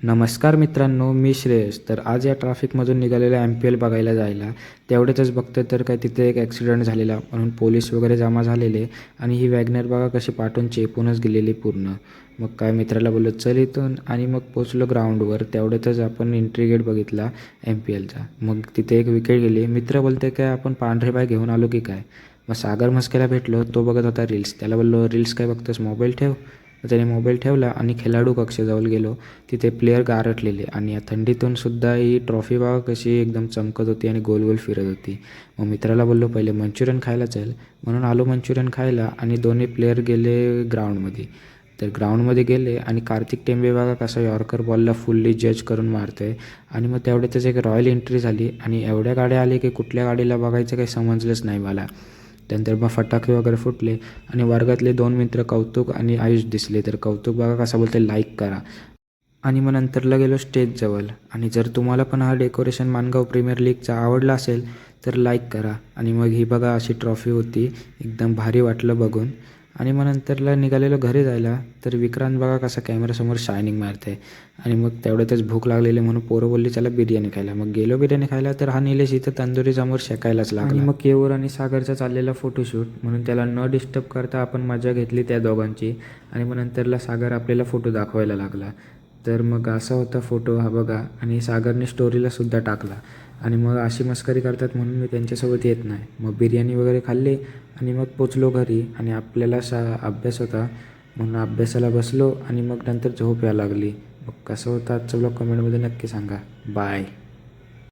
नमस्कार मित्रांनो, मी श्रेयस. तर आज या ट्रॅफिकमधून निघालेला MPL बघायला जायला. तेवढ्यातच बघतोय तर काय तिथे एक ॲक्सिडेंट झालेला, म्हणून पोलीस वगैरे जमा झालेले आणि ही वॅगनर बघा कशी पाठून चेपूनच गेलेली पूर्ण. मग काय मित्राला बोललो चल इथून, आणि मग पोचलो ग्राउंडवर. तेवढ्यातच आपण एंट्री गेट बघितला MPLचा. मग तिथे एक विकेट गेली. मित्र बोलते काय आपण पांढरे बाय घेऊन आलो की काय. मग सागर मस्केला भेटलो, तो बघत होता रील्स. त्याला बोललो रील्स काय बघतोस, मोबाईल ठेव. त्याने मोबाईल ठेवला आणि खेळाडू कक्षाजवळ गेलो. तिथे प्लेयर गारठलेले आणि या थंडीतून सुद्धा ही ट्रॉफी बघा कशी एकदम चमकत होती आणि गोल गोल फिरत होती. मग मित्राला बोललो पहिले मंचुरियन खायला चल, म्हणून आलो मंचुरियन खायला. आणि दोन्ही प्लेयर गेले ग्राउंडमध्ये. तर ग्राउंडमध्ये गेले आणि कार्तिक टेंबे बघा कसा यॉर्कर बॉलला फुल्ली जज करून मारतो आहे. आणि मग तेवढ्यातच एक रॉयल एंट्री झाली आणि एवढ्या गाड्या आली की कुठल्या गाडीला बघायचं काही समजलंच नाही मला. त्यानंतर मग फटाके वगैरे फुटले आणि वर्गातले दोन मित्र कौतुक आणि आयुष दिसले. तर कौतुक बघा कसा बोलते लाईक करा. आणि मग नंतरला गेलो स्टेजजवळ. आणि जर तुम्हाला पण हा डेकोरेशन माणगाव प्रीमियर लीगचा आवडला असेल तर लाईक करा. आणि मग ही बघा अशी ट्रॉफी होती, एकदम भारी वाटलं बघून. आणि मग नंतरला निघालेलो घरी जायला. तर विक्रांत बघा कसा कॅमेरासमोर शायनिंग मारते. आणि मग तेवढ्यातच भूक लागलेली म्हणून पोरं बोलली चला बिर्याणी खायला. मग गेलो बिर्याणी खायला. तर हा निलेश इथं तंदुरीसमोर शेकायलाच लागला. आणि मग केवूर आणि सागरचा चाललेला फोटोशूट, म्हणून त्याला न डिस्टर्ब करता आपण मजा घेतली त्या दोघांची. आणि मग नंतरला सागर आपल्याला फोटो दाखवायला लागला. तर मग असा होता फोटो हा बघा. आणि सागरने स्टोरीलासुद्धा टाकला. आणि मग अशी मस्करी करतात म्हणून मी त्यांच्यासोबत येत नाही. मग बिर्याणी वगैरे खाल्ली आणि मग पोचलो घरी. आणि आपल्याला अभ्यास होता म्हणून अभ्यासाला बसलो. आणि मग नंतर झोप यायला लागली. मग कसं होतं आजचं ब्लॉग कमेंटमध्ये नक्की सांगा. बाय.